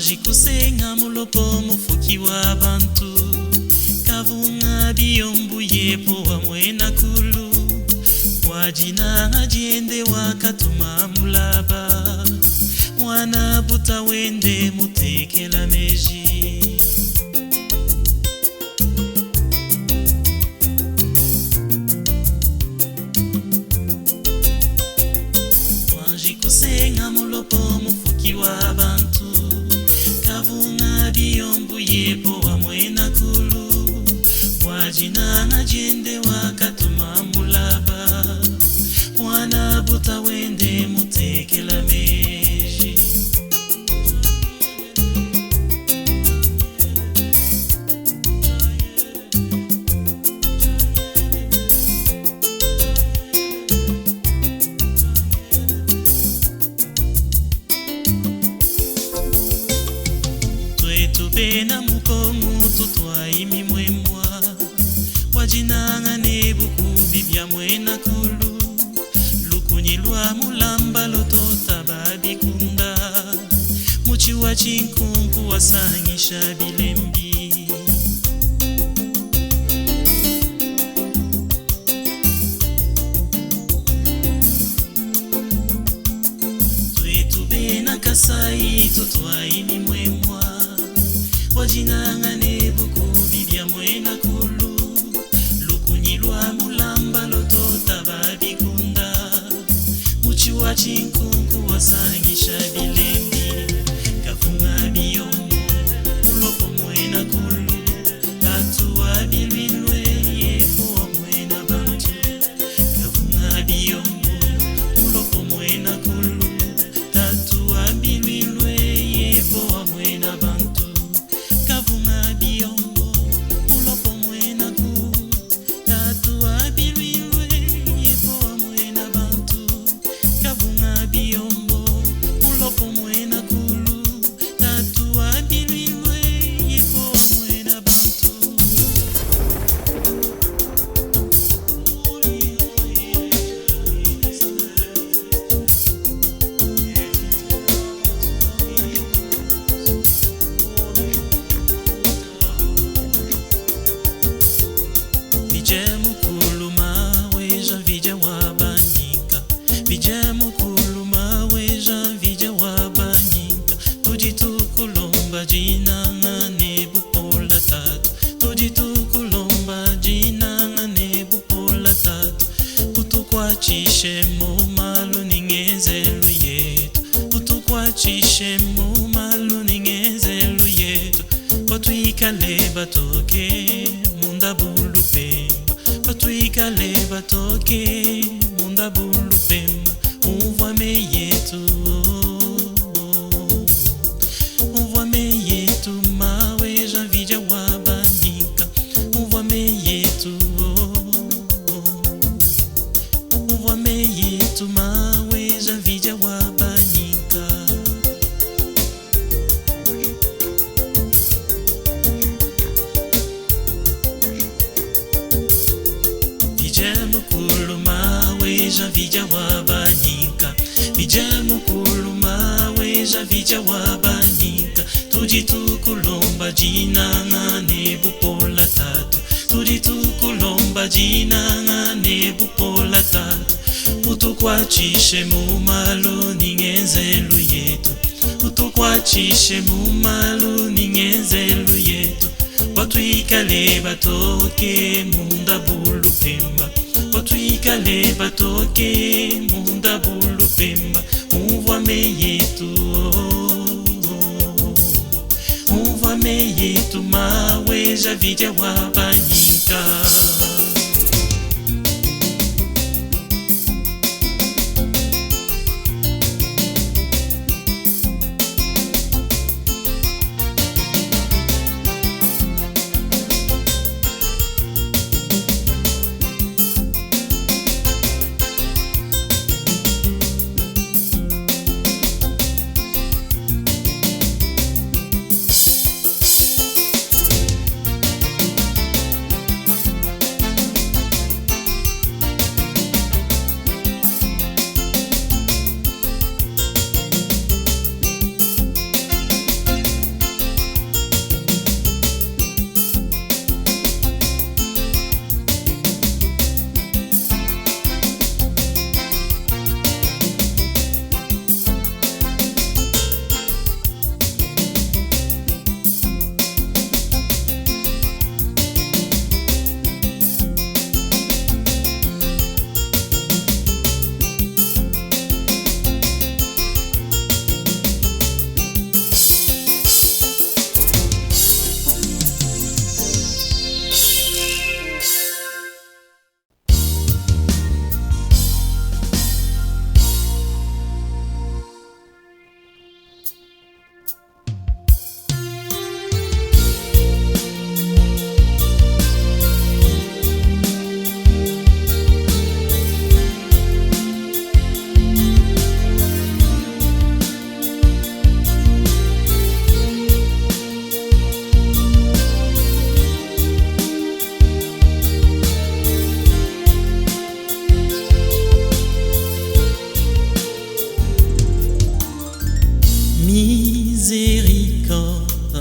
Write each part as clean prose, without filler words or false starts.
Jikusenga mulopo mufuki wa bantu Kavunga biyombu yepo wa mwena kulu Wajina ajiende wakatuma mulaba Mwana buta wende mutekela meji Wajikusenga mulopo mufuki wa bantu bantu kavunga biombuye po amwena kulu wajina na jende wakatuma mulaba wana buta wende mutekela meji Bena mukomu tutwa imi mwemwa wajinanga nebuku bibya mwena kulu lukunyilwa mulamba lotota babikunda muchiwa chinkunku wasangisha bilembi twetu bena kasai tutwa imi mwemwa wajinanga nebuku bibya mwena kulu lukunyilwa mulamba lotota babikunda muchiwa chinkunku wasangisha bilembi kafunga biyombo mulopo mwena kulu katuwa bilwilwe yefo mwena bantu kafunga biyombo mulopo mwena kulu katuwa bilwilwe yefo mwena bantu Chishemu malu ningezelu yetu utukwachishemu malu ningezelu yetu batwikale batoke munda bulu pemba batwikale batoke munda bulu pemba uvame yetu mawe janvija wabanika uvame yetu mawe janvija wabanika vijamukulu mawe janvija wabanika vijamukulu mawe janvija wabanika tujitukulomba jinanga nebupola tatu tujitukulomba jinanga nebupola tatu utukwachishe mumalu ningezelu yetu utukwachishe mumalu ningezelu yetu batwikale batoke munda bulu pemba batwikale batoke munda bulu pemba uvame yetu mawe javija wabanika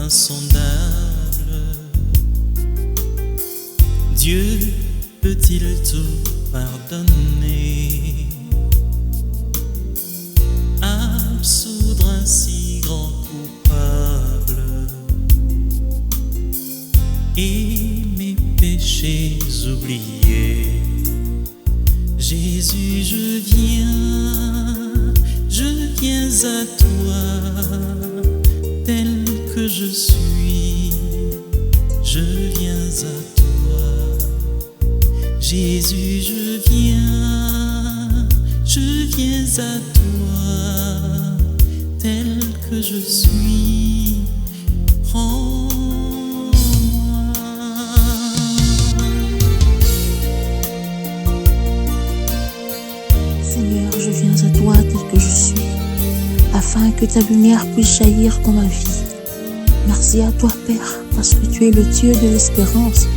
insondable. Dieu peut-il tout pardonner, absoudre un si grand coupable et mes péchés oubliés? Jésus, je viens à toi, tel que je suis, je viens à toi. Jésus, je viens à toi, tel que je suis, prends-moi. Seigneur, je viens à toi tel que je suis, afin que ta lumière puisse jaillir dans ma vie. Merci à toi, Père, parce que tu es le Dieu de l'espérance.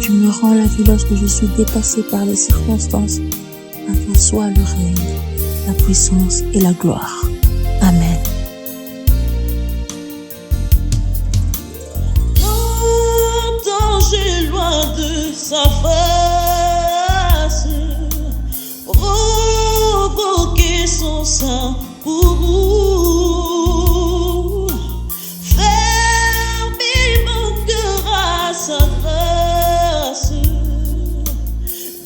Tu me rends la vie lorsque je suis dépassé par les circonstances. À toi soit le règne, la puissance et la gloire. Amen. Danger loin de sa face, provoquer son sein pour vous, fermer mon cœur à sa grâce,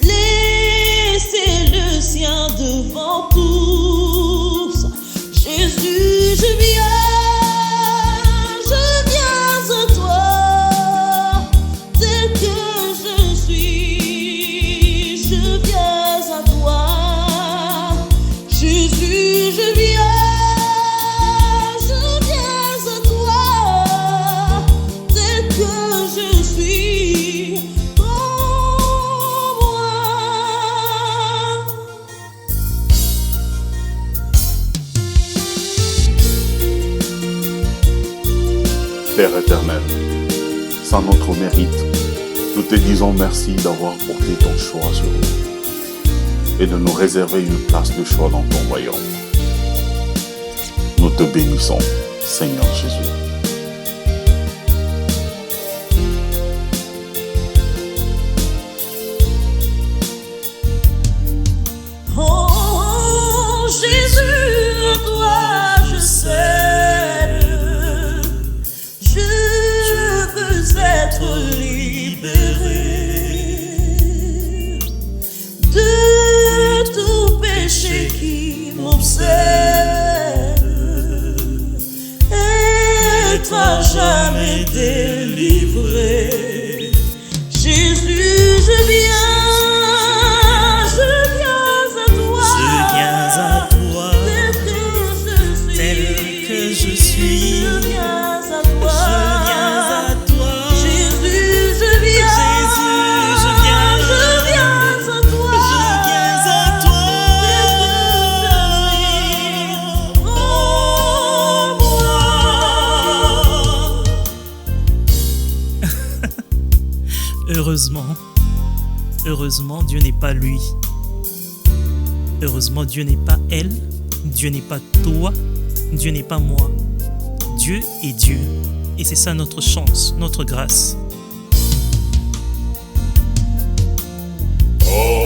blesser le sien devant tous. Jésus, je viens à toi, tel que je suis, je viens à toi. Jésus, je viens à toi, tel que je suis, prends-moi. Père éternel, sans notre mérite, nous te disons merci d'avoir porté ton choix sur nous et de nous réserver une place de choix dans ton royaume. Nous te bénissons, Seigneur Jésus. Oh Jésus, toi je cède, je veux être libéré de tout péché qui m'obsède, être à jamais délivré. Jésus, je viens à toi, tel que je suis, je viens à toi. Jésus, je viens à toi, Heureusement, Dieu n'est pas lui. Heureusement, Dieu n'est pas elle. Dieu n'est pas toi. Dieu n'est pas moi. Dieu est Dieu. Et c'est ça notre chance, notre grâce.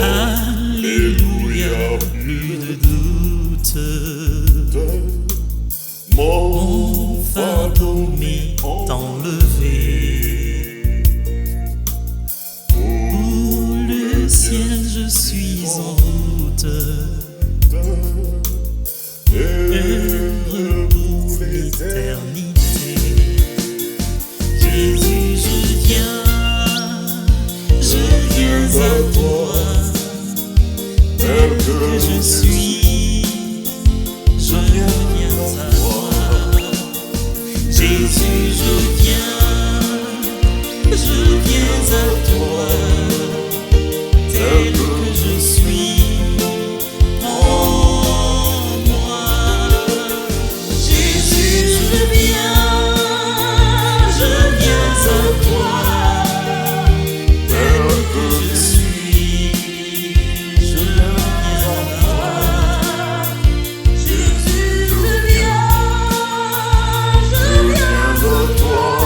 Alléluia, plus de doute. Mon fardeau m'est enlevé. Pour le ciel, je suis en route. Heureux pour l'éternité. Jésus, je viens à toi, tel que je suis, je viens à toi. Jésus, je viens à toi, tel que je suis, prends-moi. Jésus, je viens à toi, tel que je suis, je viens à toi. Jésus, je viens à toi.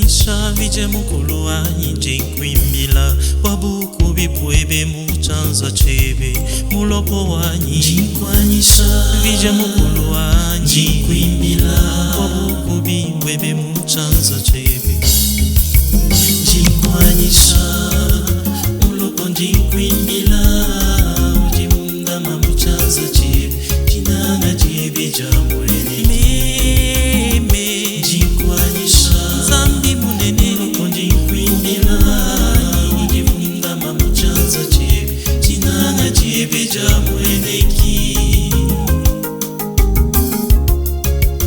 Jinkwanisha vije mukulu wanyi jinkwimbila wabuku bipwebe muchanza chebe mulopo wanyi Jinkwanisha vije mukulu wanyi jinkwimbila wabuku bipwebe muchanza chebe Jinkwanisha mulopo jinkwimbila ujimunda mamuchanza chebe jinanga chebe jamwele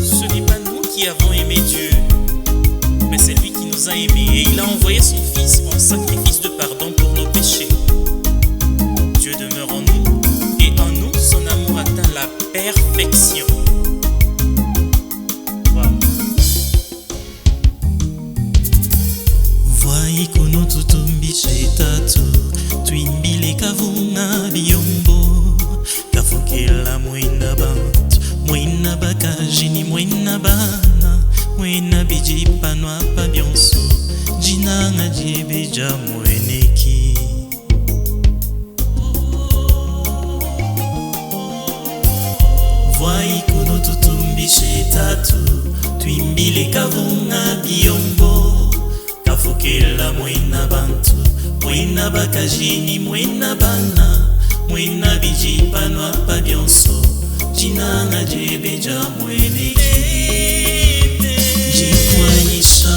Ce n'est pas nous qui avons aimé Dieu, mais c'est lui qui nous a aimés et il a envoyé son Fils en sacrifice de pardon pour nos péchés. Dieu demeure en nous et en nous son amour atteint la perfection. Voyez kono tutumbishe tatu twimbile kavunga biyombo kafukela mwena bantu mwena bakajini mwena bana mwena bijipanwa pa byonso jinanga jebeja mweneki Voyez kono tutumbishe tatu twimbile kavunga biyombo kafukela mwena bantu mwena bakajini mwena bana mwena bijipanwa pa byonso jinanga jebeja mweneki Jinkwanisha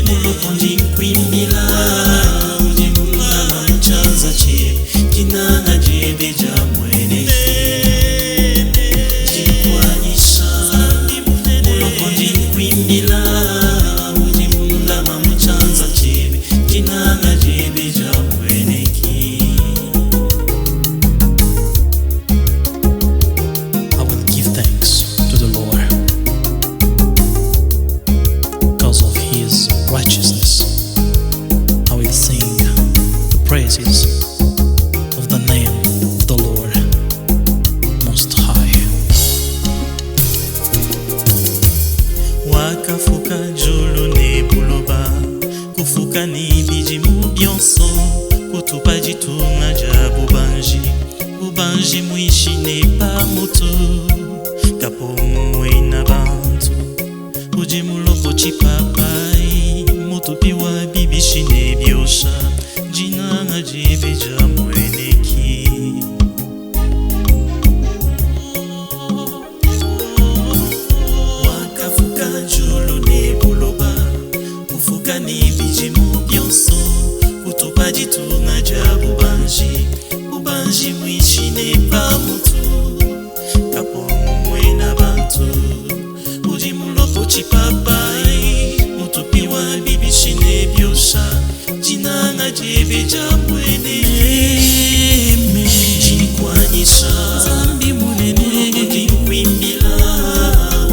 mulopo jinkwimbila ujimunda mamuchanza chebe jinanga jebeja mweneki Jinkwanisha mulopo jinkwimbila praises of the name of the Lord Most High. Wakafuka julu ne buloba kufuka ni biji mubionso kutupa jitunga jabu banji muishi ne pa mutu kapo mwena bantu uji mulopo chipapai mutupi wa bibishi ne biosha jinanga jebeja mweneki Wakafuka julu ne buloba kufuka ni biji mubionso kutupa jitunga jabu banji muishi ne pa mutu kapo mwena bantu uji mulopo chipapai mutupi wa bibishi ne biosha jinanga jebeja mweneki Jinkwanisha zambi munene jinkwimbila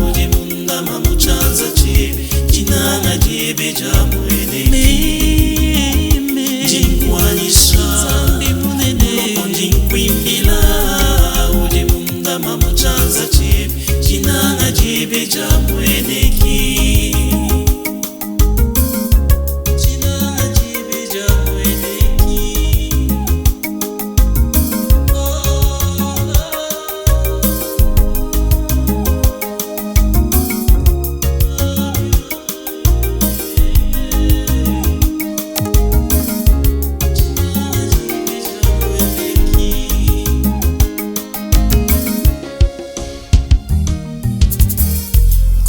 ujimunda mamuchanza chebe jinanga jebeja mweneki Jinkwanisha zambi munene jinkwimbila ujimunda mamuchanza chebe jinanga jebeja mweneki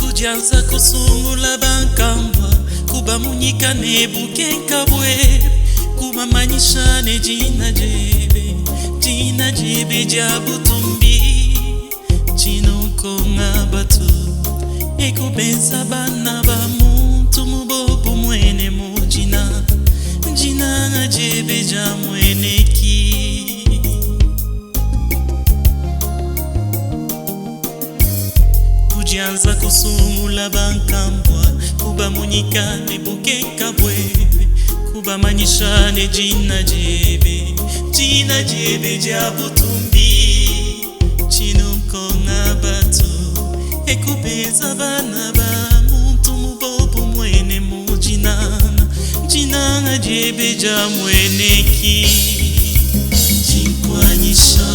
Kujanza kusungula bankambwa kuba munyika ne bukenkabwe kuba manyisha ne jina jebe jabutumbi chinonkonga batu ekubenza bana ba muntu mubopu mwene mujina jinanga jebe ja mweneki Kujanza kusungula bankambwa kuba munyika ne bukenkabwe kuba manyisha ne jina jebe jabutumbi chinonkonga batu ekubeza bana ba muntu mubopu mwene mu jebeja mweneki jinkwanyisha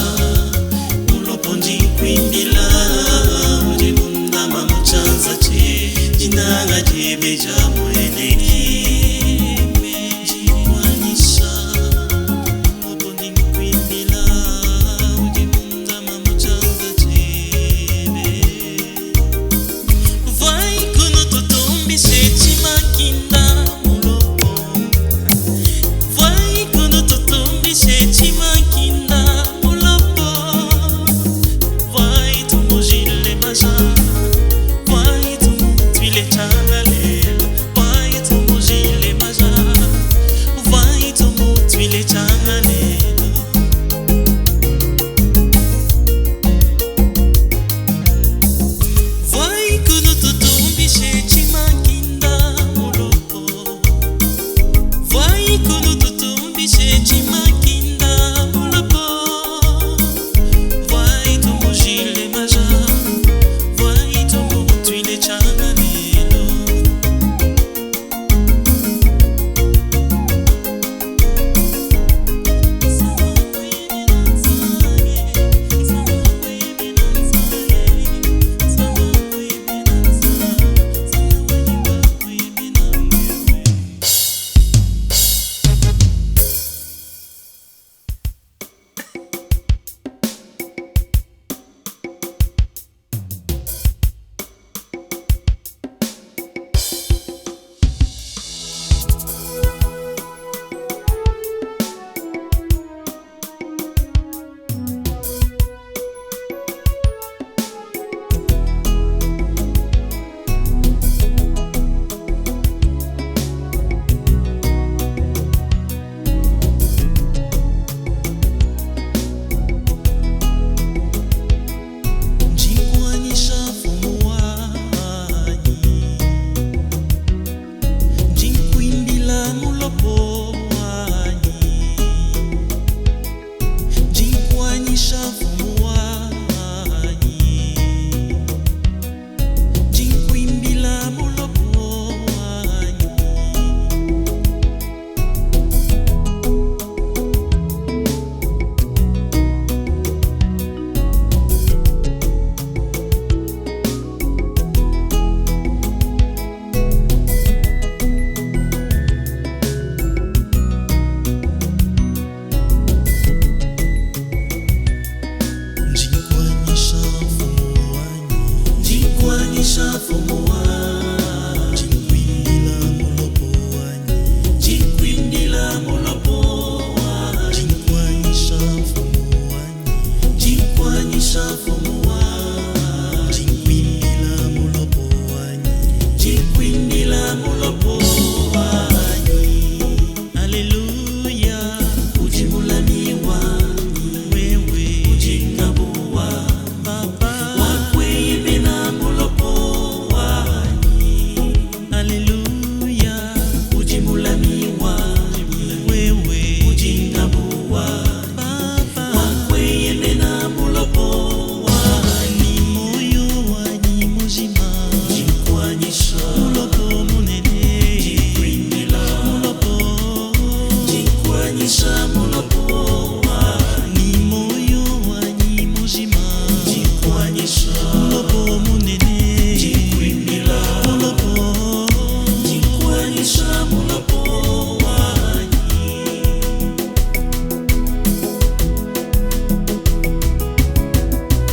mulopo ndinkwimbila uli mundama muchanza che jinanga jebeja mweneki jinkwanyisha mulopo ndinkwimbila uli mundama muchanza chebe vai kono totombishe chimakinda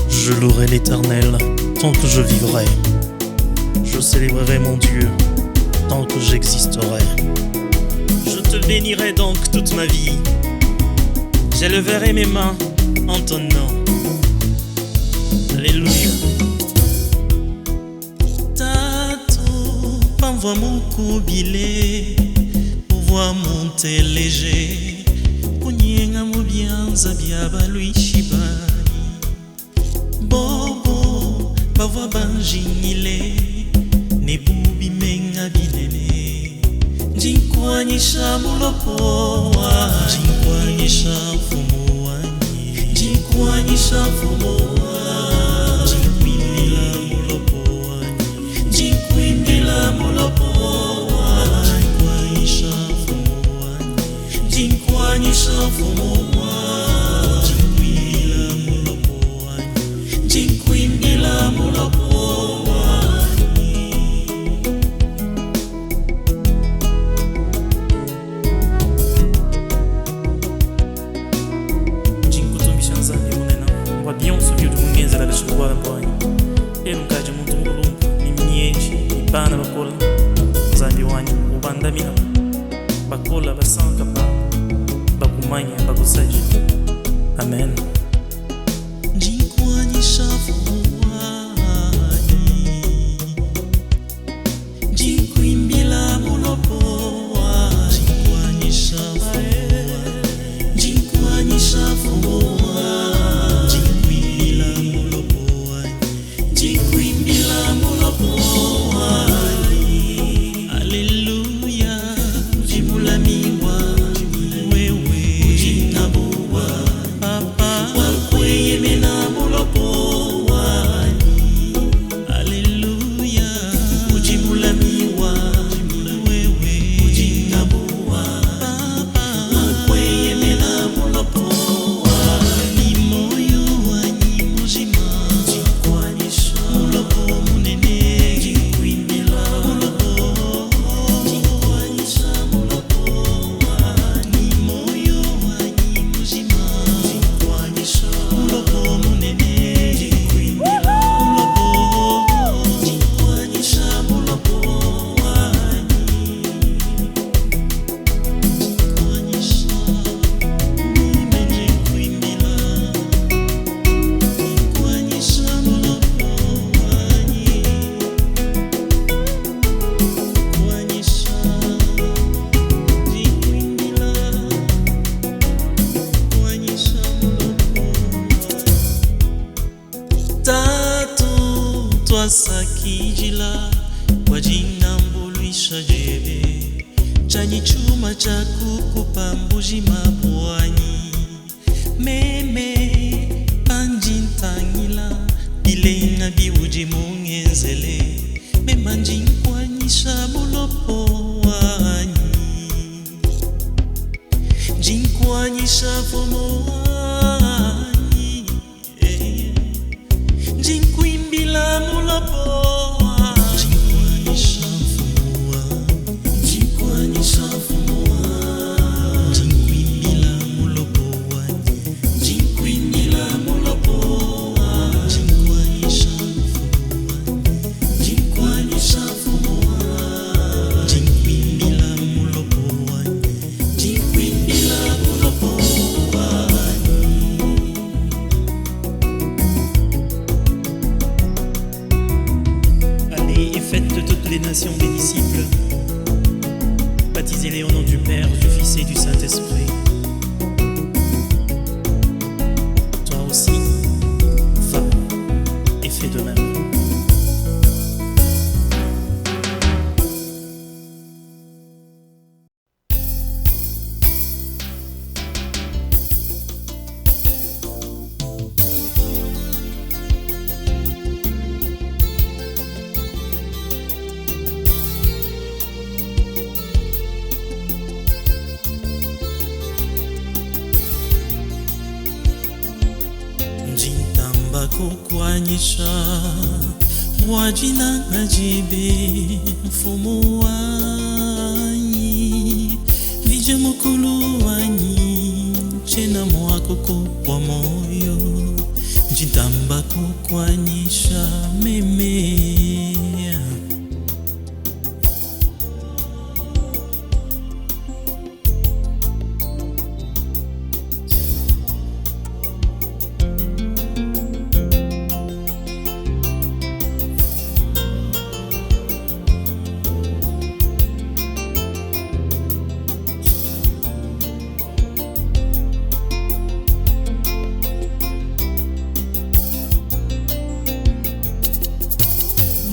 Je louerai l'Éternel tant que je vivrai. Je célébrerai mon Dieu tant que j'existerai. Je te bénirai donc toute ma vie. J'élèverai mes mains en ton nom. Alléluia. Tato, panvoa mukubile, pouvoir monter léger, kunyenga mubianza byabaluishiba. Bobo, bavoa banjingile, nebubi menga binene. Jinkwanyisha mulopoa, jinkwanyisha fumuani, jinkwanyisha fumuani, jinkwindila mulopoani, jinkwindila mulopoa, jinkwanyisha fumuani. bana bakola nzambi wanyu ubandamina bakola basanka pa bakumanya bakusaji amen. Jinkwani shafuani jinkwimbila mulopoa jinkwani shafuani jinkwani shafuani jinkwimbila mulopoa jinkwimbila mulopoa. Haleluya jimulamiwa wewe jinabuwa papa wakweye mena mulopoa. Haleluya ujimulamiwa wewe jinabuwa papa wakweye mena mulopoa. Ni moyo wanyi muzima jikwanyisha mulopo munene jikwindila mulopo jikwanyisha mulopoa. Ni moyo wanyi muzima jikwanyisha mulopo munene jikwindila mulopo jikwanyisha mulopoa. Jikwanyisha mime jikwindila jikwanyisha mulopoa jikwanyisha jikwindila jikwanyisha mulopoa. Tatu twasakijila kwa jina mbuluisha jebe chanyi chuma cha kukupa mbuji mapwani meme panjintangila bile na biuji mungenzele memanjinkwanyisha mulopo wanyi jinkwanyisha fomo wanyi jinkwimbila mulopoa jinkwanyisha fomo wanyi jinkwanyisha fomo wanyi jinkwimbila mulopoa jinkwimbila mulopoa jinkwanyisha fomo wanyi jinkwanyisha fomo wanyi jinkwimbila mulopoa jinkwimbila mulopoa. Allez et faites de toutes les nations des disciples. Baptisez-les au nom du Père, du Fils et du Saint-Esprit. Toi aussi, va et fais de même. Jintamba kukwanyisha mwajina ngajibe mfumu wanyi vije mukulu wanyi chena mwakoko kwa moyo jintamba kukwanyisha meme.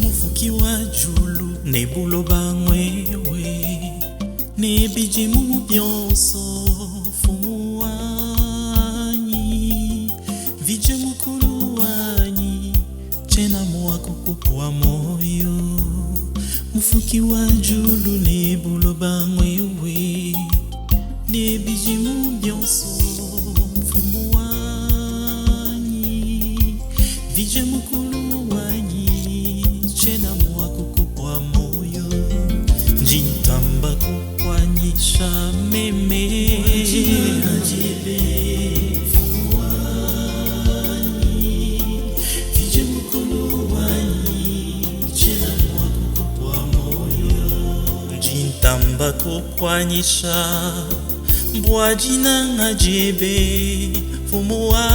Mufuki wa julu ne buloba mwewe ne bijimu byonso fumu wanyi vije mukulu wanyi chena mwako kupwa moyo. Mufuki wa julu ne buloba mwewe ne bijimu byonso meme Jintamba kukwanyisha mbwajina ngajebe fumuwanyi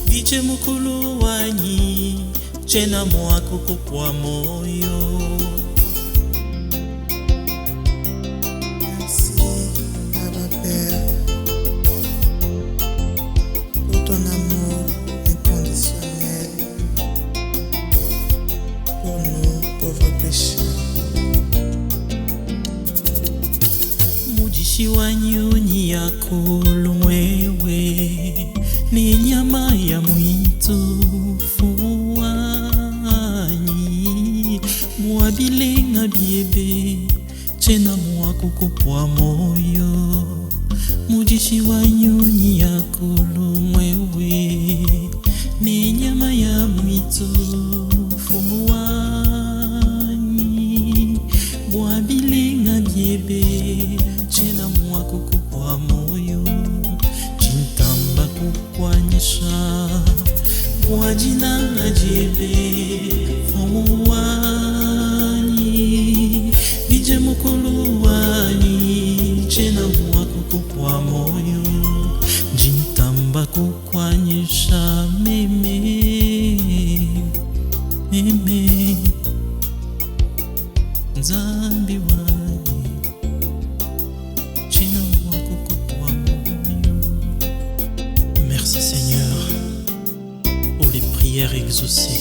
Vije mukulu wanyi Chena mwako kukwa moyo Merci, Abba Père, pour ton amour inconditionnel pour nous, pauvres pécheurs. Mujishi wanyunyi yako lumwewe ni nyama ya mwitu fuwanyi Mwabilenga biebe chena mwako kupwa moyo Mujishi wanyunyi yako lumwewe ni nyama ya mwitu fuwanyi Mwabilenga biebe chena mwako kupwa moyo Jintamba kukwanyisha Mwajina ngajebe Fumuwanyi Vije mukulu wanyi Chena mwako kupwa moyo Jintamba kukwanyisha meme Meme Nzambi wanyi Chena mwako kupwa moyo Merci Seigneur pour les prières exaucées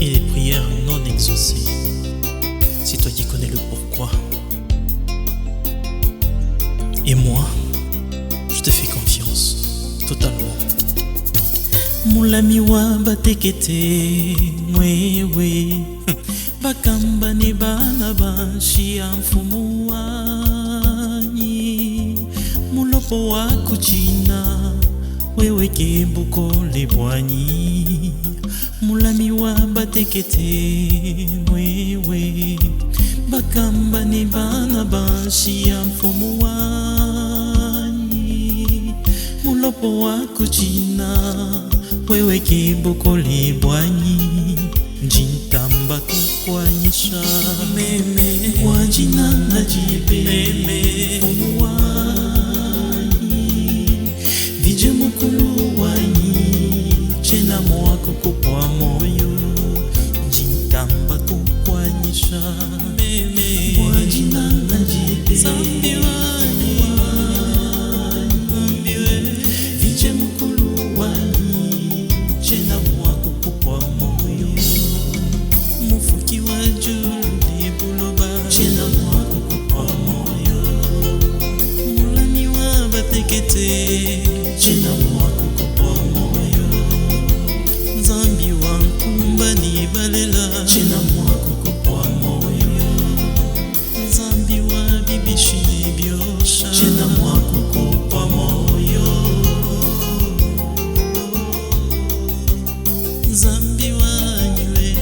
et les prières non exaucées. C'est toi qui connais le pourquoi. Et moi, je te fais confiance, totalement. Mulami wa batekete mwewe bakamba ne bana bashi amfumu wanyi mulopo wa kuchina wewe kebuko lebwanyi mulami wa batekete mwewe bakamba ne bana bashi amfumu wanyi mulopo wa kuchina wewe kebuko lebwanyi Jintamba kukwanyisha meme wajina najibe meme fumuwanyi Vije mukulu wanyi chena mwako kupwa moyo Jintamba kukwanyisha meme wajina najibe Zambi wanyi Vije mukulu wanyi chena mwako kupwa moyo Mufuki wa juli buloba Chena mwako kupwa moyo Mulami wa batekete Chena mwako kupwa moyo Nzambi wa nkumba ni balela Chena mwako kupwa moyo Nzambi wa bibishi ni biosha Chena mwako kupwa moyo Nzambi wa nywe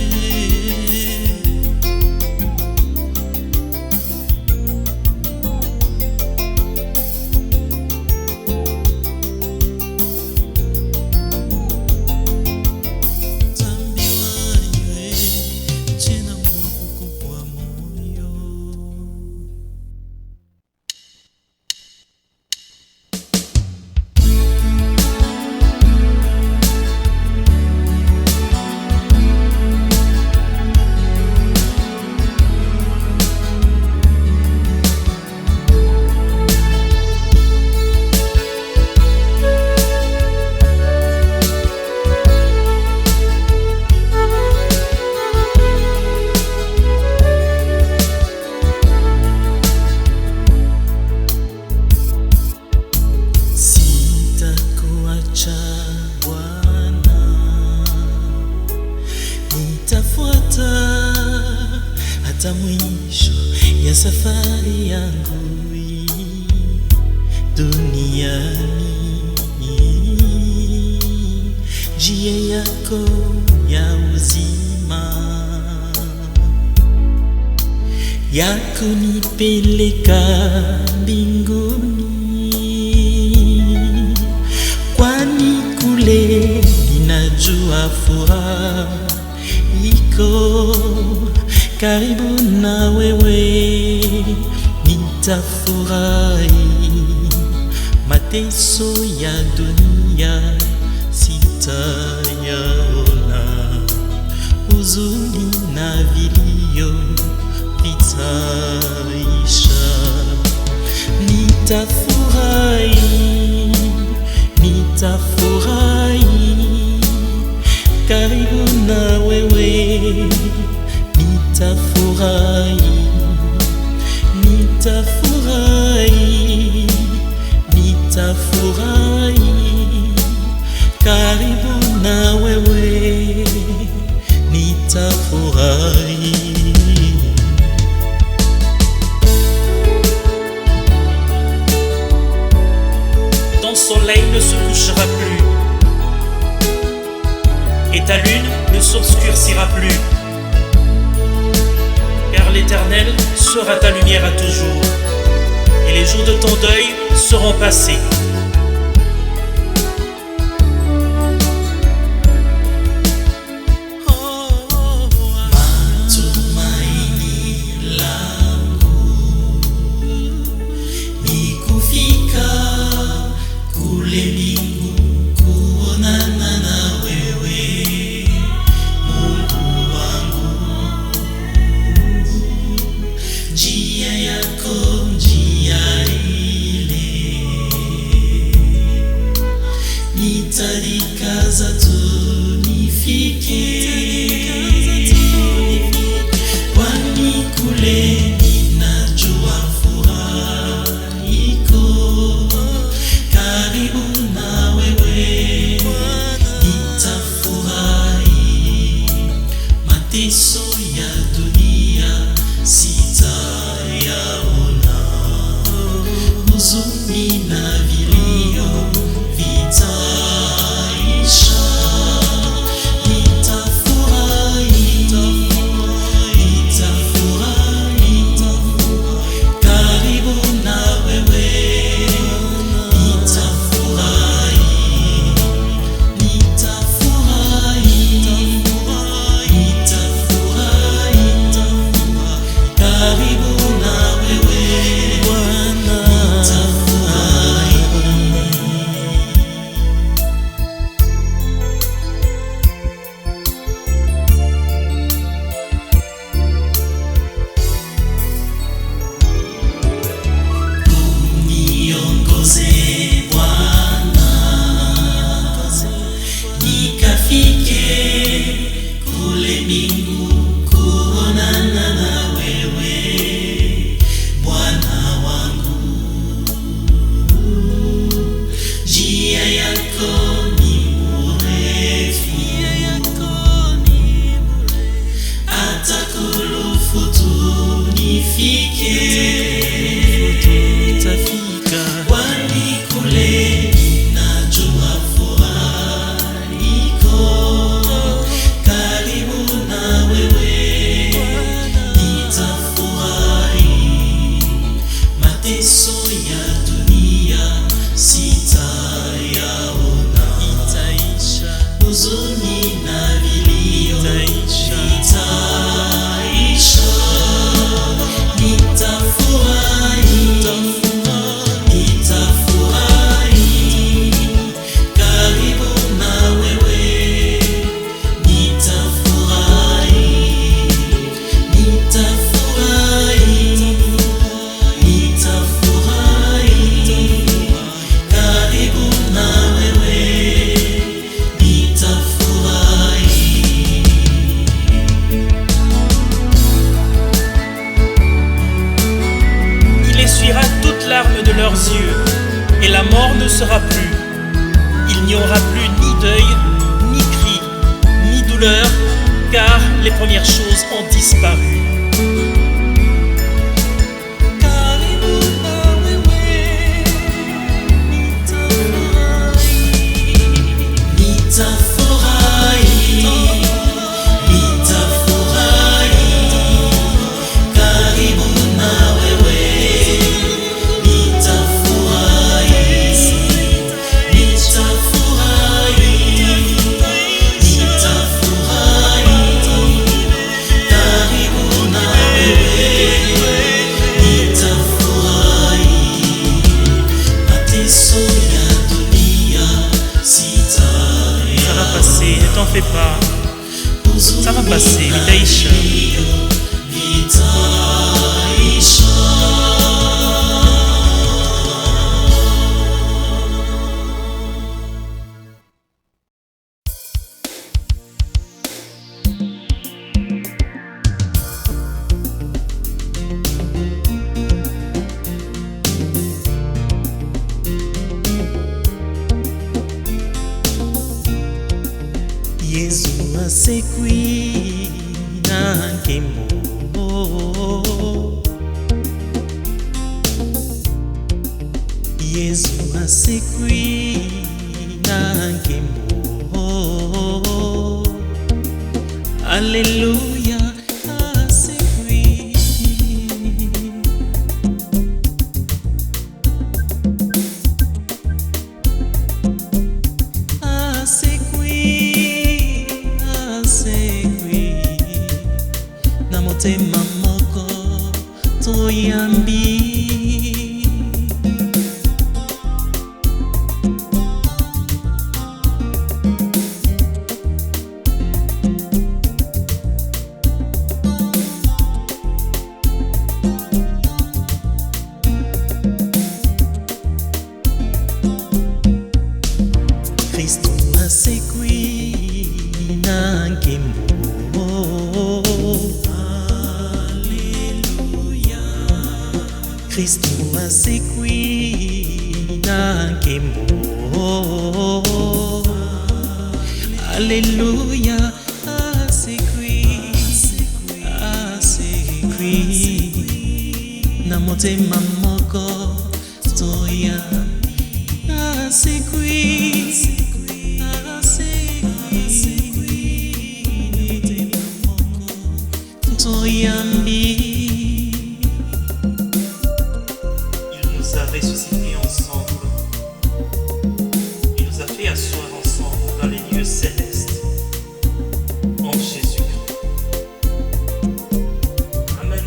Nzambi wa nywe chena mwako kupwa moyo Sitakuacha Bwana, nitafuata hata mwisho ya safari yangu hii duniani. Njia yako ya uzima ya kunipeleka mbinguni, kwani kule ninajua furaha iko karibu na wewe. Nitafurahi mateso ya dunia sitayaona, huzuni na vilio vitaisha. Nitafurahi, nitafurahi karibu na wewe. Nitafurahi, nitafurahi, nitafurahi karibu na wewe. Nitafurahi. Ton soleil ne se couchera plus et ta lune ne s'obscurcira plus, car l'Éternel sera ta lumière à toujours, et les jours de ton deuil seront passés. Nitajikaza tu nifike, kwani kule ninajua furaha iko karibu na wewe. Nitafurahi mateso ya dunia sitayaona, huzuni na vilio vitaisha. Nitafurahi, nitafurahi karibu na wewe. Nitafurahi, nitafurahi, nitafurahi karibu na wewe. Niongoze Bwana, nikafike kule mbingu kuonana na wewe, Bwana wangu. Njia yako ni mrefu, hata kulufutu nifike, kwani kule ninajua furaha iko karibu na wewe. Nitafurahi mateso ya dunia sitayaona, huzuni na vilio vitaisha. Nitafurahi, nitafurahi karibu na wewe. Nitafurahi, nitafurahi, nitafurahi karibu na wewe. Nitafurahi. Il essuiera toute larme de leurs yeux, et la mort ne sera plus. Il n'y aura plus ni deuil, ni cri, ni douleur, car les premières choses ont disparu. Nitafurahi, nitafurahi karibu asekwi na nkembo. Yesu asekwi na nkembo. Alléluia, asekwi. Asekwi, asekwi. Na motema moko toyambi. Kristo asekwi na nkembo. Alléluia. Kristo asekwi na nkembo. Alléluia. Asekwi, asekwi. Na motema moko toya. Asekwi. Il nous a ressuscités ensemble. Il nous a fait asseoir ensemble dans les lieux célestes. En Jésus-Christ. Amen.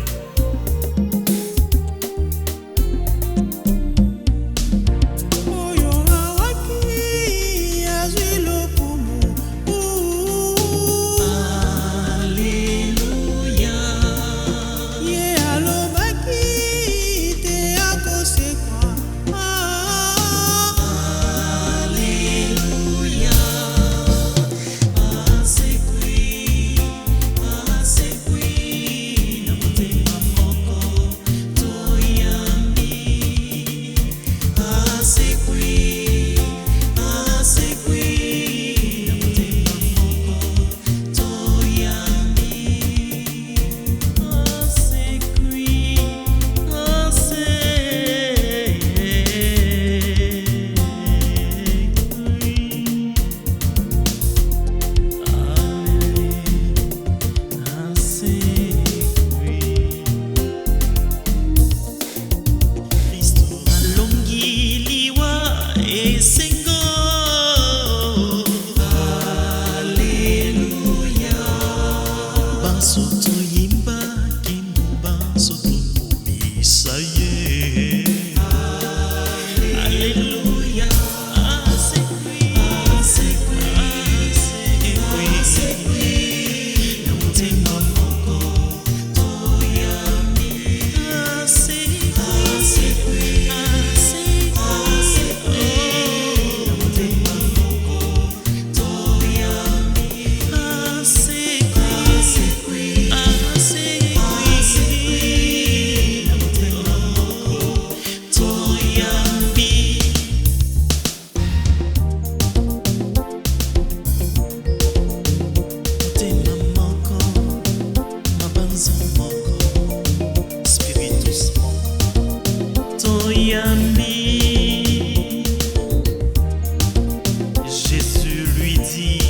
Jésus lui dit,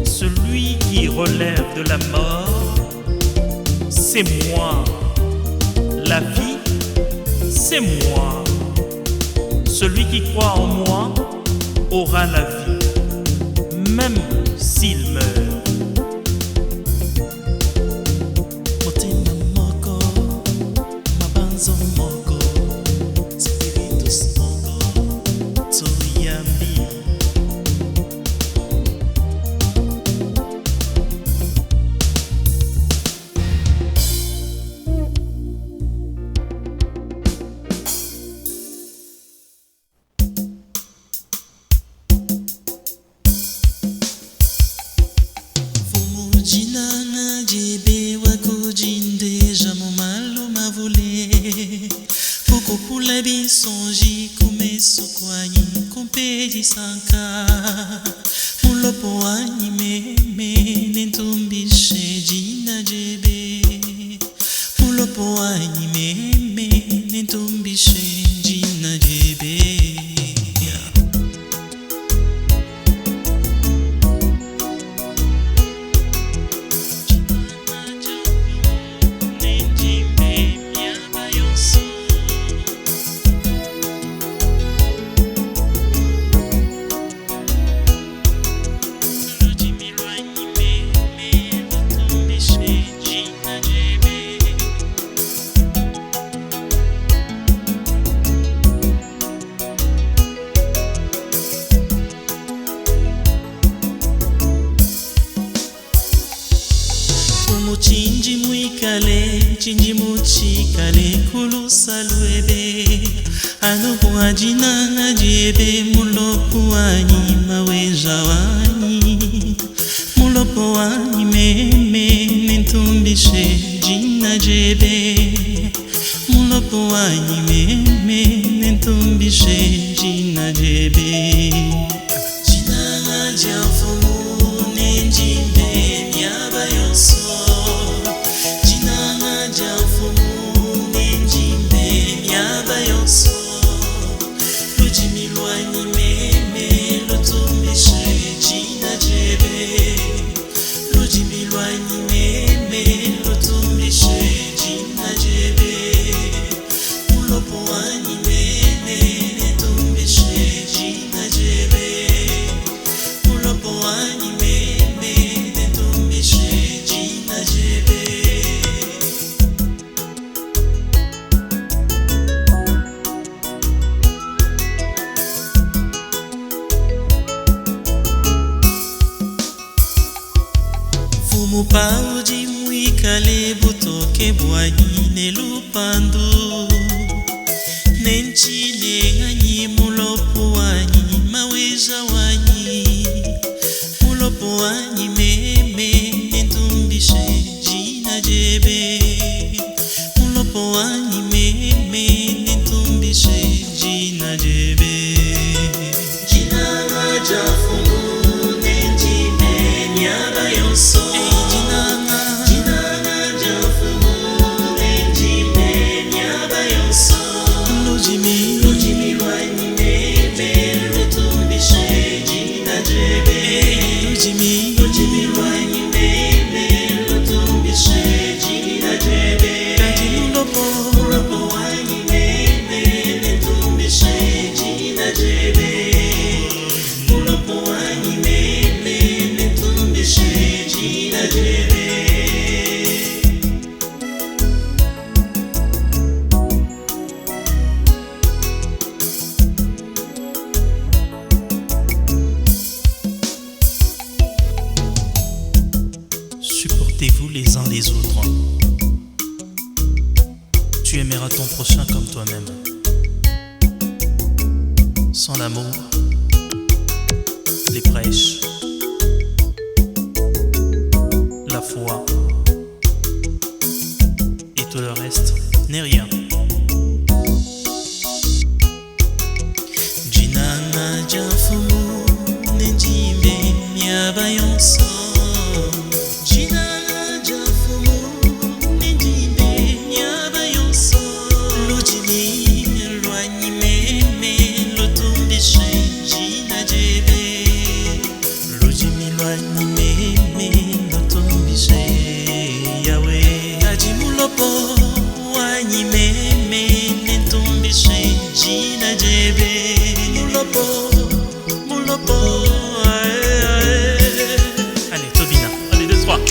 celui qui relève de la mort, c'est moi. La vie, c'est moi. Celui qui croit en moi aura la vie, même s'il meurt. Sonji kumeso kwanyi kompedi sanka mulopo wanyi meme wanyimeme nentumbishe jina jebe. Chinji muikale, chinji muchikale, kulusa luebe. Anopo ajina na jebe, mulopo wanyi maweja wanyi. Mulopo wanyi meme, nentumbishe jina jebe. Mulopo wanyi meme, nentumbishe jina jebe. Jina na jafumu, nenjimbe, nyaba yonso. Mupauji muikale butoke bwanyi nelupandu. Nenchi nenganyi mulopo wanyi maweja wanyi. Mulopo wanyi meme nentumbishe jina jebe. Mulopo wanyi meme nentumbishe jina jebe. Jina majafumu nenjime nyaba yonso. Supportez-vous les uns les autres. Tu aimeras ton prochain comme toi-même. Sans l'amour, les prêches, la foi et tout le reste n'est rien. Jinanga jafumu nenjimbe miaba yonso. Allez, Tobina, allez, 2, 3. Allez.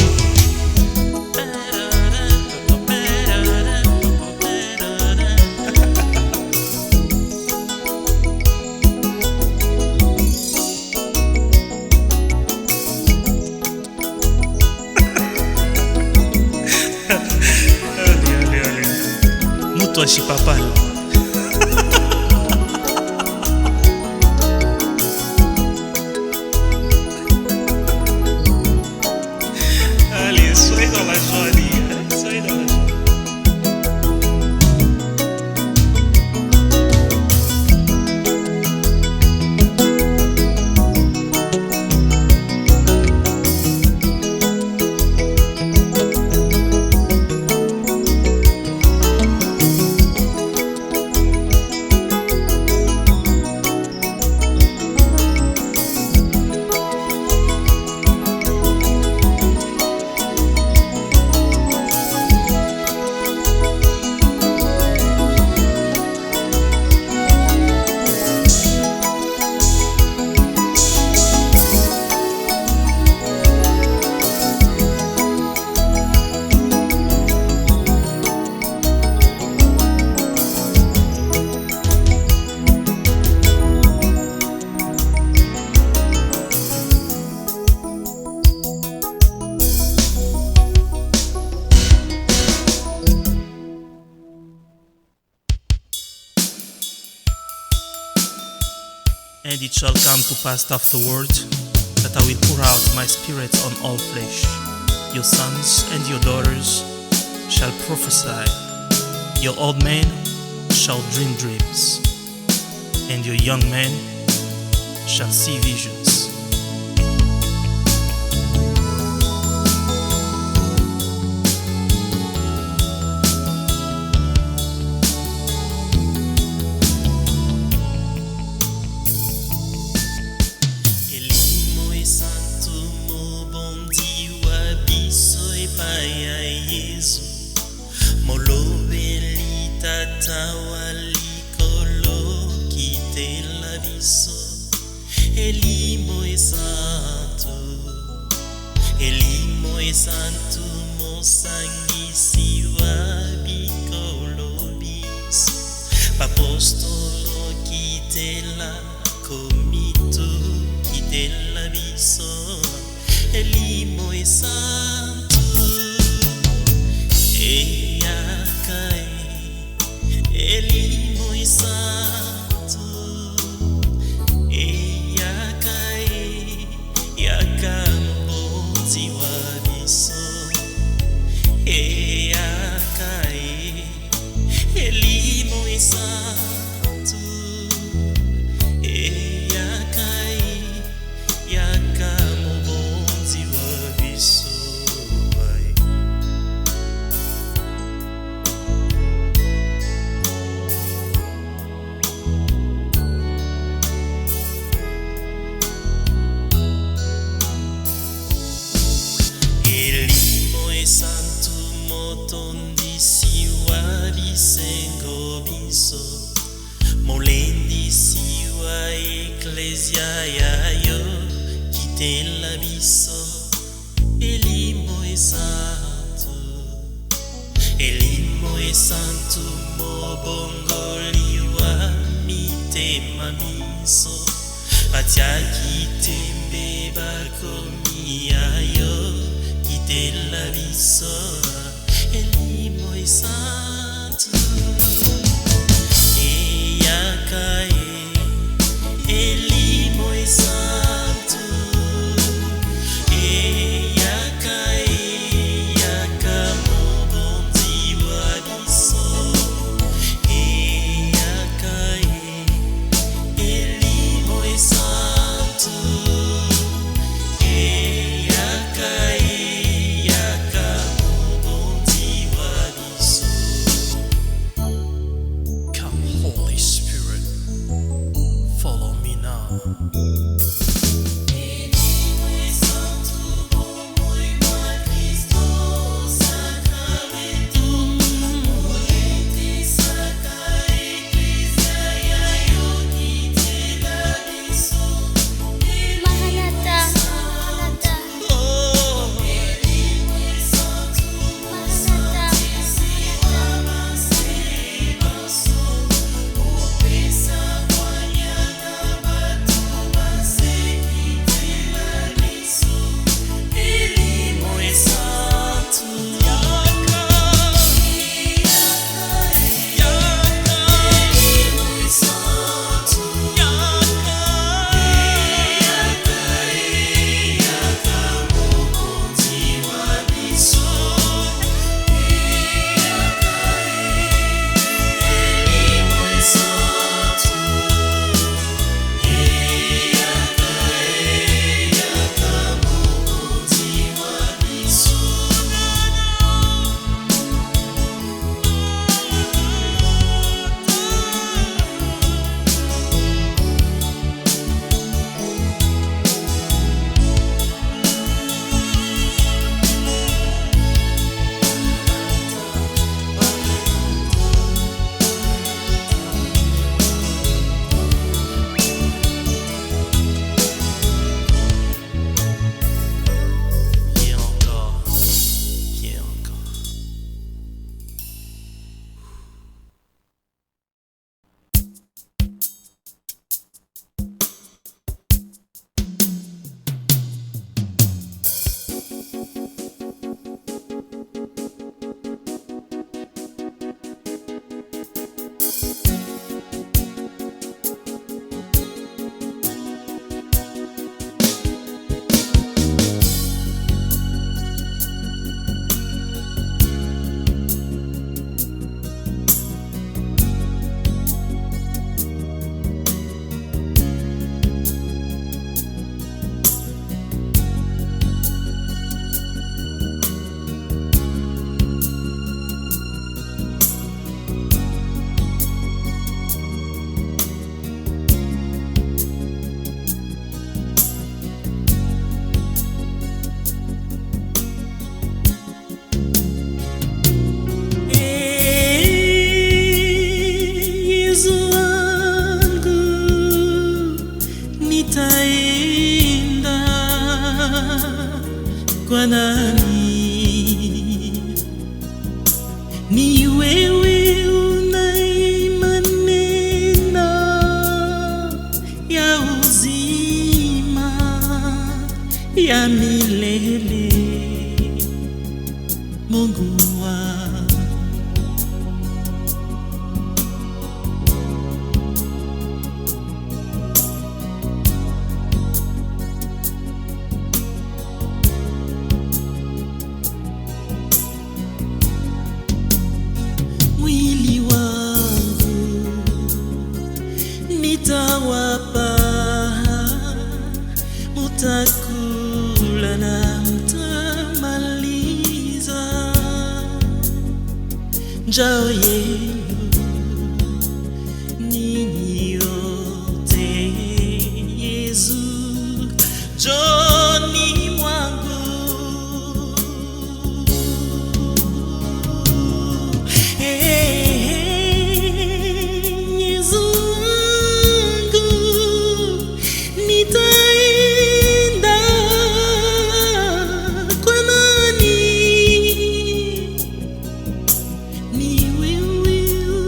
Moutoua chipapal. Soyez dans la joie, soyez dans la joie. And it shall come to pass afterward that I will pour out my spirit on all flesh. Your sons and your daughters shall prophesy. Your old men shall dream dreams, and your young men shall see visions. Santo mosangisi wabikolobiso papostolo kitela komito kitela biso elimo santo eyakae elimo santo eyakae yakambozi elimo santo eyakae yakamobonzi wabiso elimo santo motondisi wabisengo biso molendisi wa eklesia yayo kitela biso elimo santo mobongoli wa mitema miso batiaki tembe bakomi yayo kitela biso elimo santo eyakae elimo santo eyakae yakamobonzi wabiso eyakae elimo santo eyakae yakamobonzi kwa nani? Ni wewe unaye maneno ya uzima ya milele, Mungu wangu. Mwili wangu nitawapa, mutakula na mtamaliza njaa yenu ninyi yote. Yesu njoni mwangu, Yesu wangu, nitaenda kwa nani? Ni wewe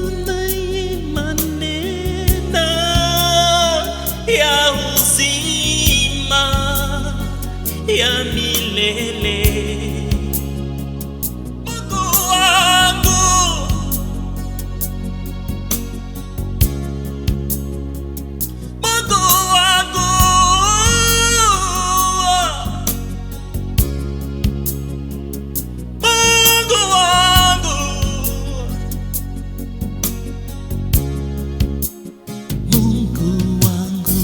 unaye maneno ya uzima ya milele, Mungu wangu. Mungu wangu, Mungu wangu, Mungu wangu.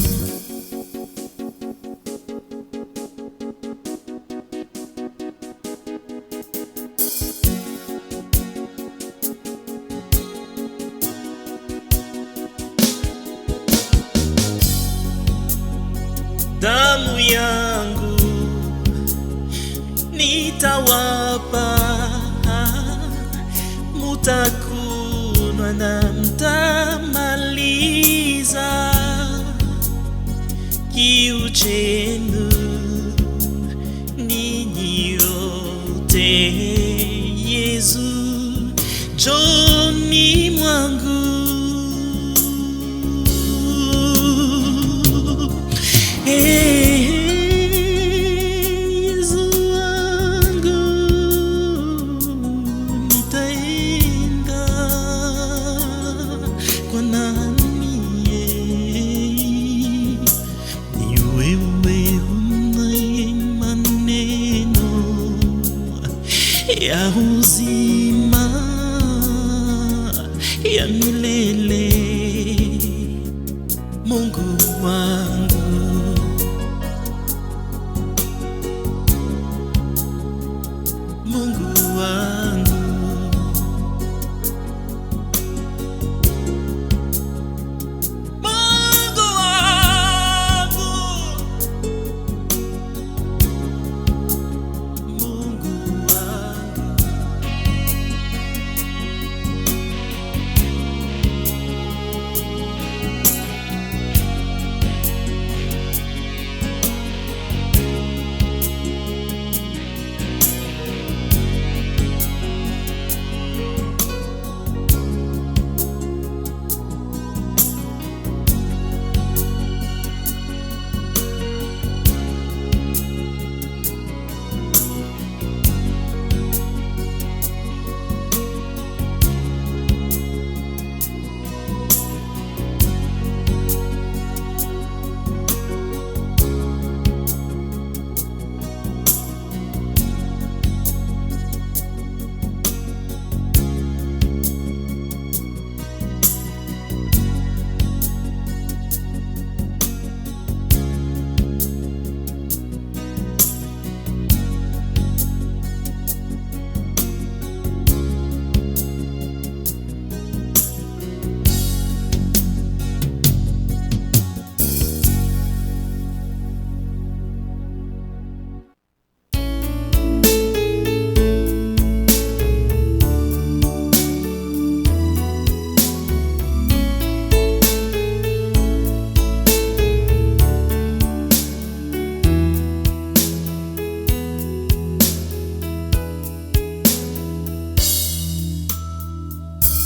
Damu yangu nitawapa, mutakunywa na mtamaliza kiu chenu ninyi yote. Yesu njoni mwangu, Yesu wangu, nitaenda kwa nani? Ni wewe unaye maneno ya uzima ya milele, Mungu wangu. Mungu wangu, Mungu wangu, Mungu wangu.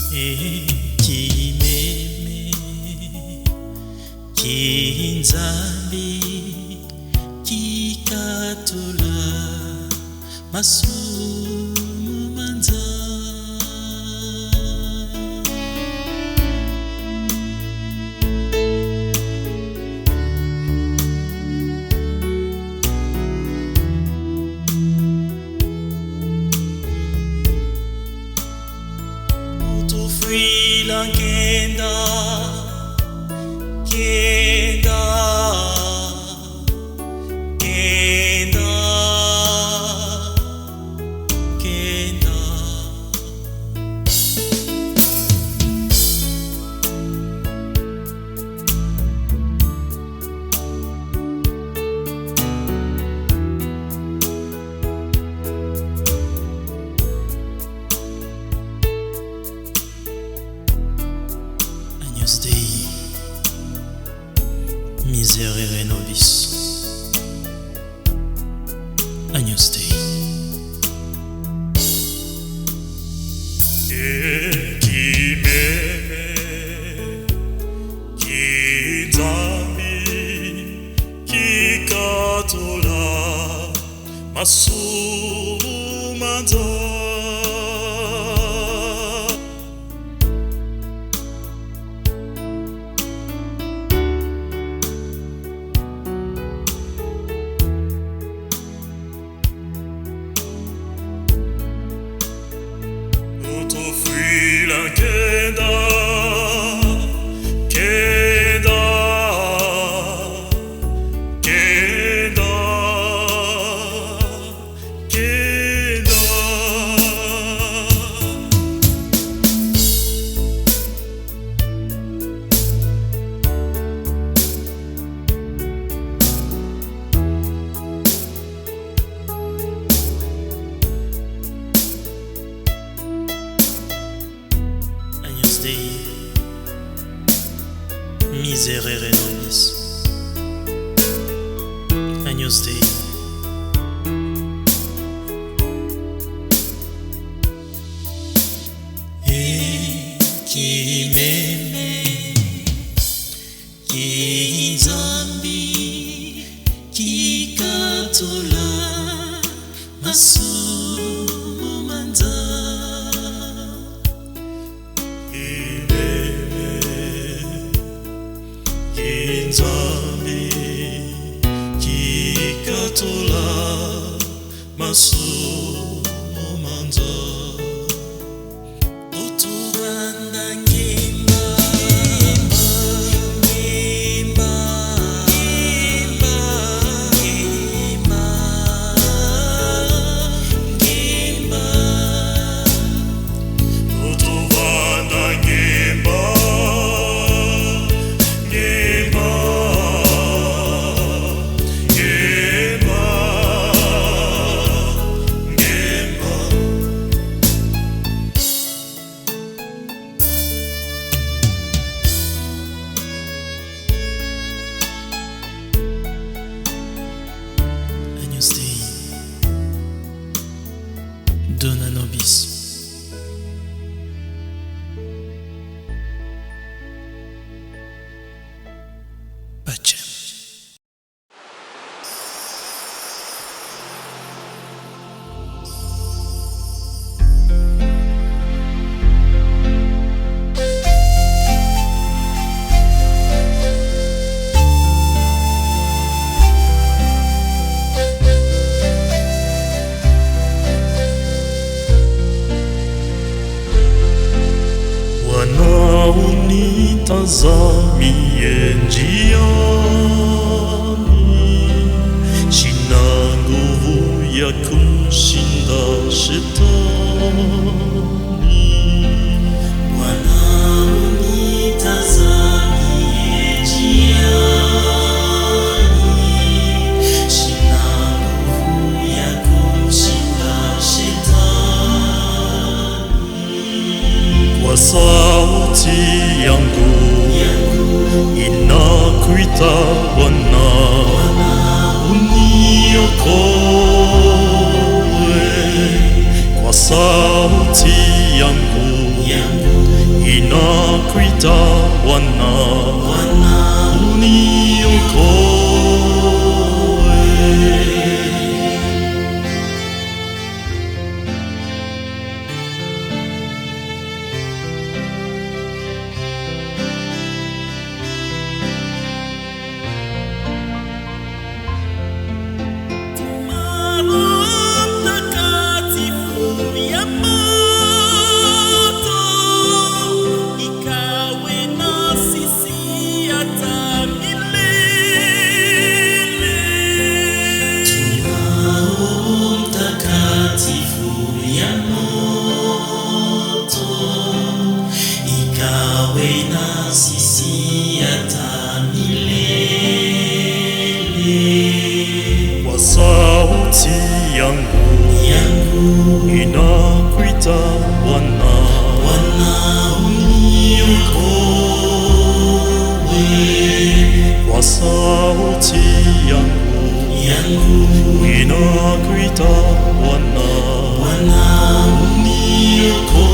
Kimeme Kinzambi Kikatola Masumu Manza Utufui la kenda Kenda Kenda Kenda Agnus Dei Miserere nobis Agnus Dei Kimeme Kinzambi Kikatola Masumu Manza Utofui la kenda Kenda Kenda Kenda Agnus Dei Miserere nobis Agnus Dei Kimeme Kinzambi Kikatola Masumu Manza Kinzambi Kikatola Masumu Manza Utubanda ngimba Ngimba Ngimba Ngimba Ngimba Utubanda ngimba Ngimba Ngimba Ngimba Agnus Dei Dona nobis Pacem Wanaonitazamie njiani, sina nguvu ya kumshinda shetani. Wanaonitazamie njiani, sina nguvu ya kumshinda shetani. Kwa sauti yangu inakuita Bwana, uniokoe. Kwa sauti yangu inakuita Bwana, uniokoe. Kwa sauti yangu inakuita Bwana, uniokoe. Kwa sauti yangu inakuita Bwana, uniokoe.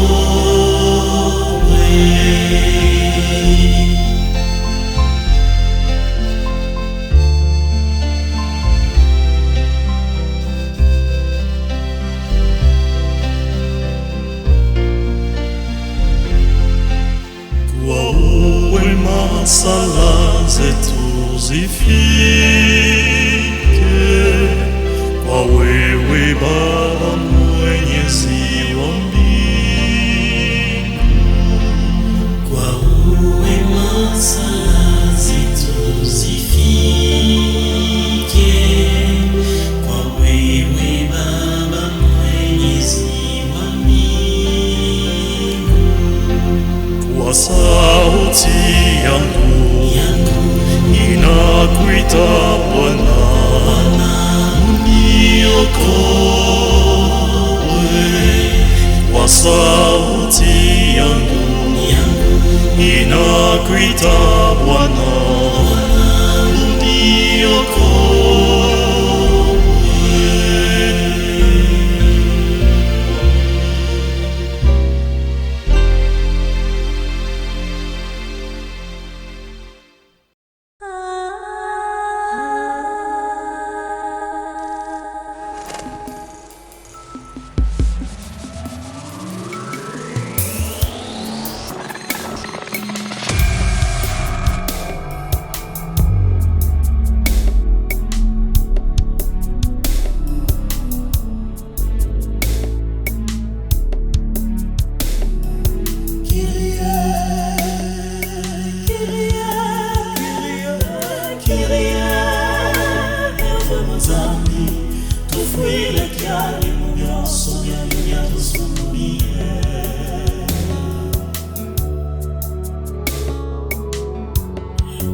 Sala zetu zifike kwa wewe Baba Mwenyezi wa mbingu. Kwa wema sala zetu zifike kwa wewe Baba Mwenyezi wa mbingu. Kwa sauti yangu inakuita Bwana, uniokoe. Kwa sauti yangu inakuita Bwana, uniokoe.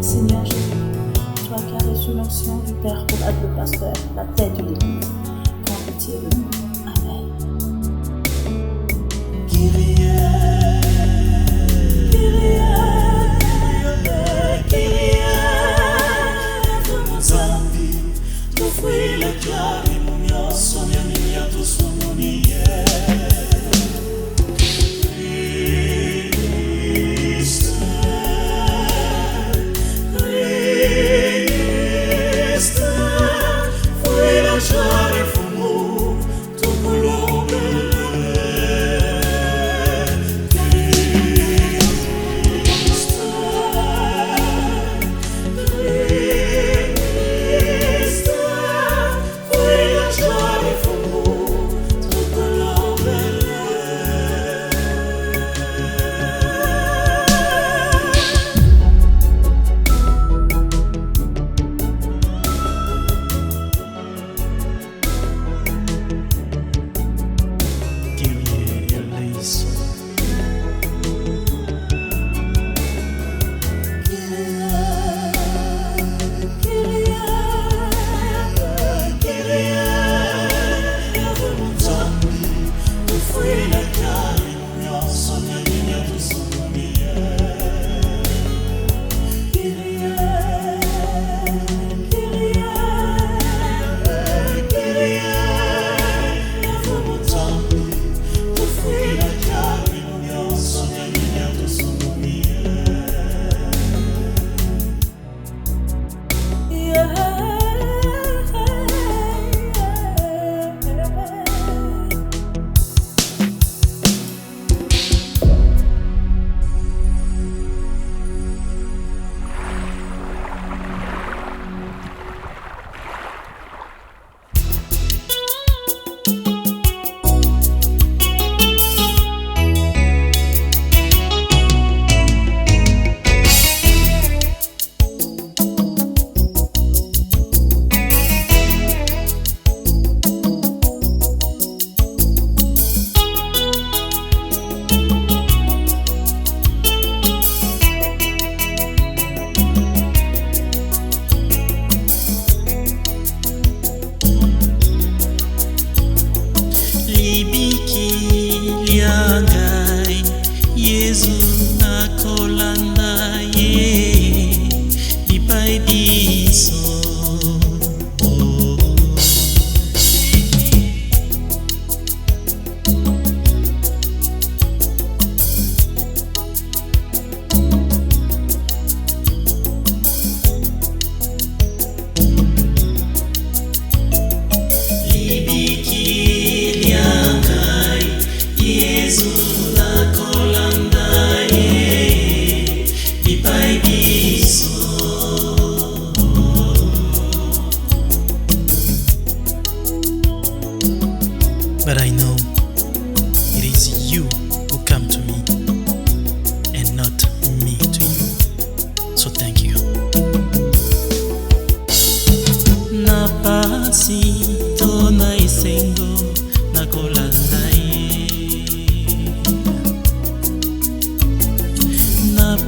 Seigneur Jésus, toi qui as reçu l'onction du Père pour être le pasteur, la tête de l'Église, prends pitié de nous. Amen.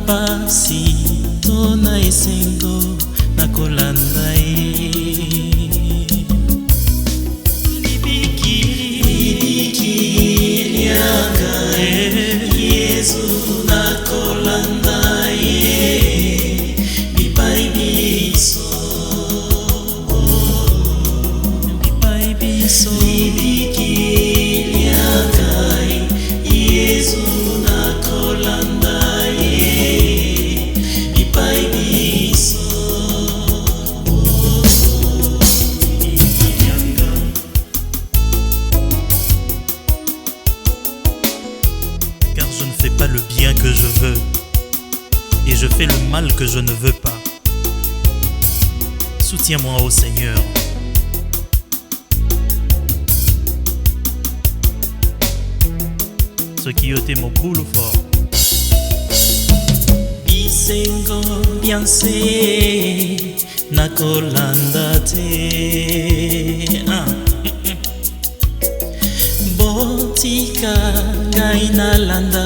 pasito na esengo nakolanda ye. Libikilianga Yesu nakolanda ye. Bipai biso libikilianga Yesu nakolanda ye. Bipai biso car je ne fais pas le bien que je veux, et je fais le mal que je ne veux pas. Soutiens-moi, ô Seigneur. Ce qui ôtait mon boulot fort. bisengo bianse nakolanda te. Botika ngai nalanda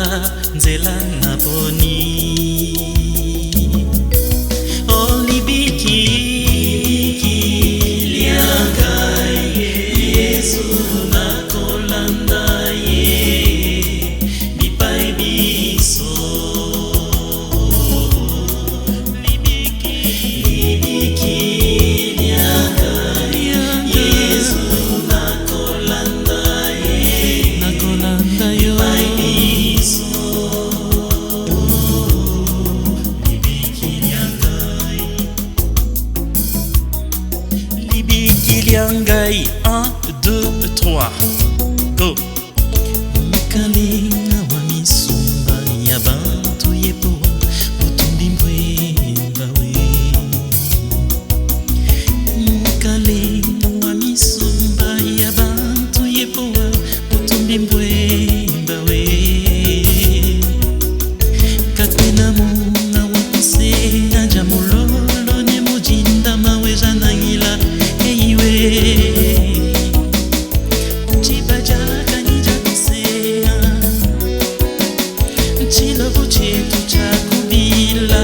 nzela na boni. Libikilianga Yesu nakolanda ye. Bipai biso libikilianga Yesu nakolanda ye. Nakolanda yo. Bipai biso libikiliangai 1, 2, 3 go. Mukalenga wa misumba ya bantu yepo butumbi mbwemba we. Mukalenga wa misumba ya bantu yepo butumbi mbwemba we. Kakwena munga wakuse anja mulolo ne mujinda mawe janangila eiwe. Chibajaga nijakosea chilovo chetu chakubila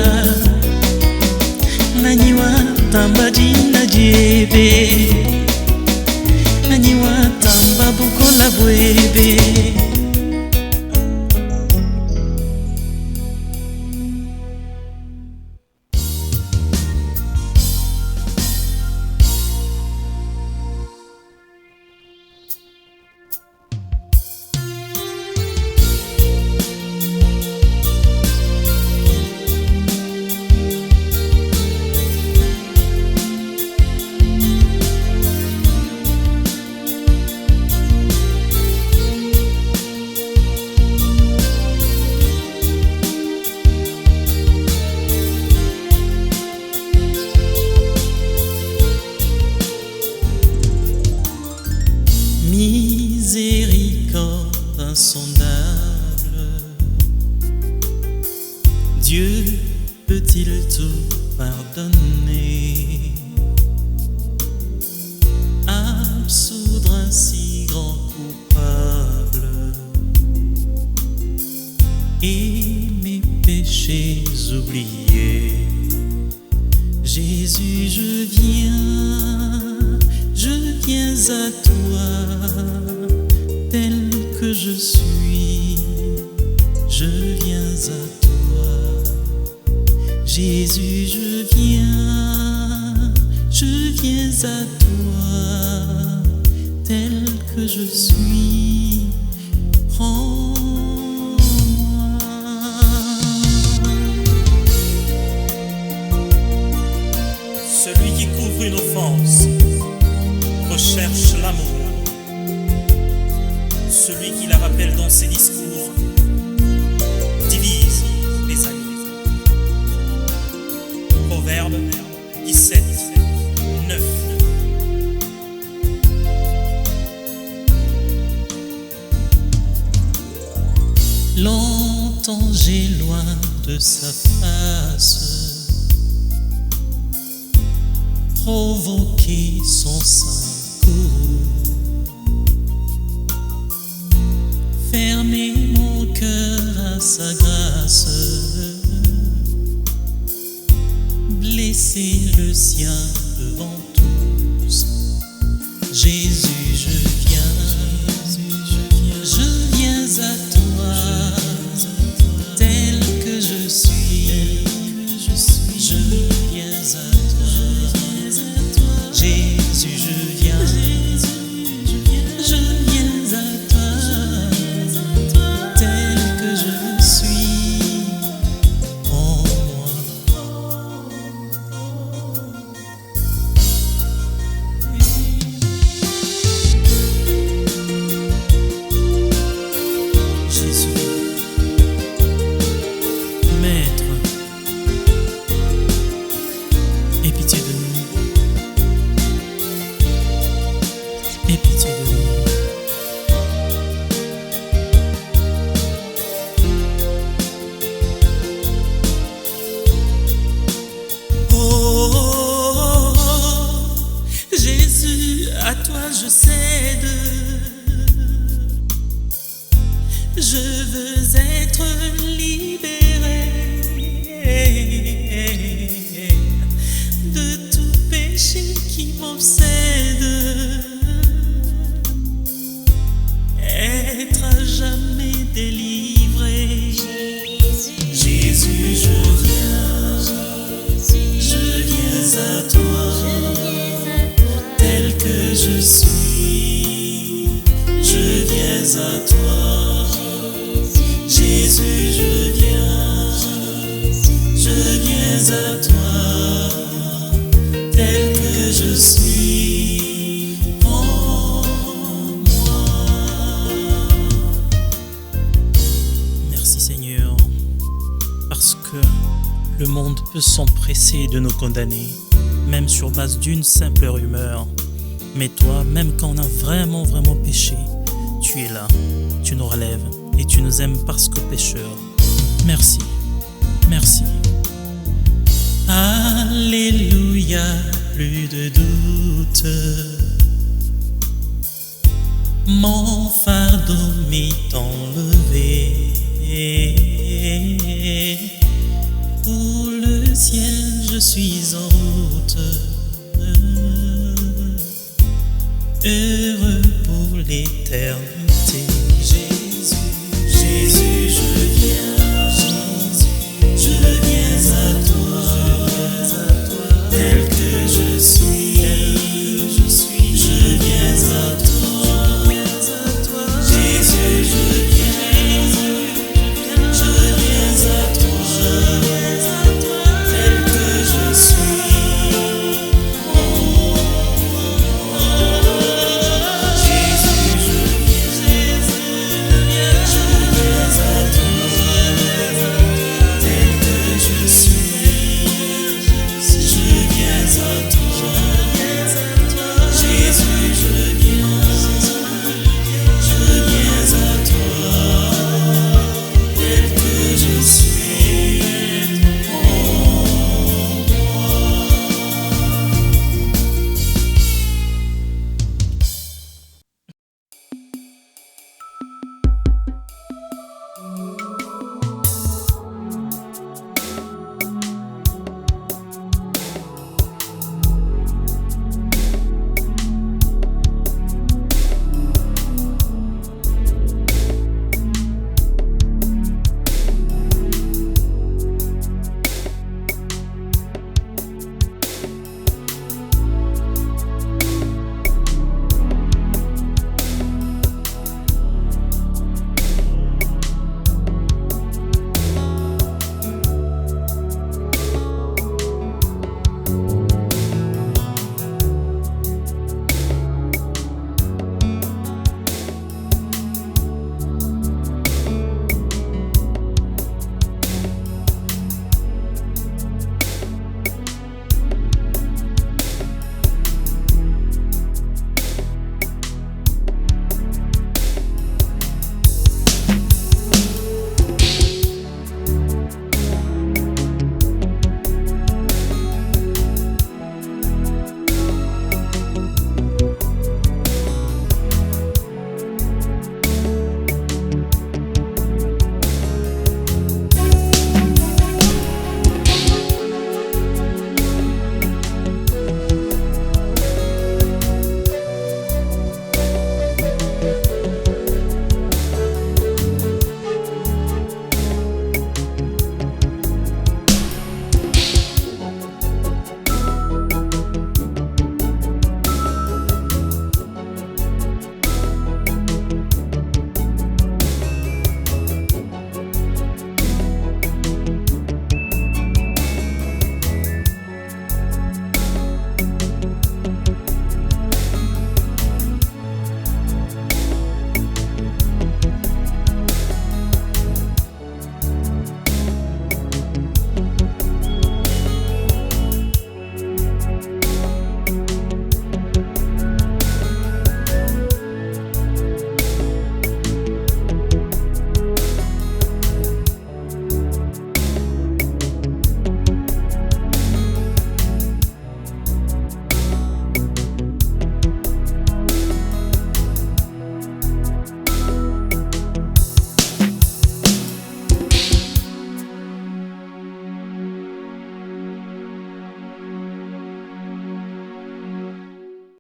nanyiwa tamba jina jebe nanyiwa tamba bukola bwebe. Miséricorde insondable, Dieu peut-il tout pardonner, absoudre un si grand coupable et mes péchés oubliés? Jésus, je viens à toi, tel que je suis, je viens à toi. Jésus, je viens à toi, tel que je suis, prends-moi. Celui qui couvre une offense recherche l'amour. Celui qui la rappelle dans ses discours divise les amis. Proverbe 17, 9. Longtemps j'ai loin de sa face provoqué son sein court, fermer mon cœur à sa grâce, laissé le sien devant tous. Jésus, je viens à toi, tel que je suis. Je viens à toi, Jésus, je viens à toi, tel que je suis en moi. Jésus, Maître, aie pitié de nous, aie pitié de nous. Oh, Jésus, à toi je cède. Je veux être libéré de tout péché qui m'obsède. Être à jamais délivré. Jésus, je viens à toi, tel que je suis. Je viens à toi, Jésus, je viens à toi, tel que je suis en moi. Merci Seigneur, parce que le monde peut s'empresser de nous condamner, même sur base d'une simple rumeur. Mais toi, même quand on a vraiment péché, tu es là, tu nous relèves et tu nous aimes parce que pécheurs. Merci, merci. Alléluia, plus de doute. Mon fardeau m'est enlevé.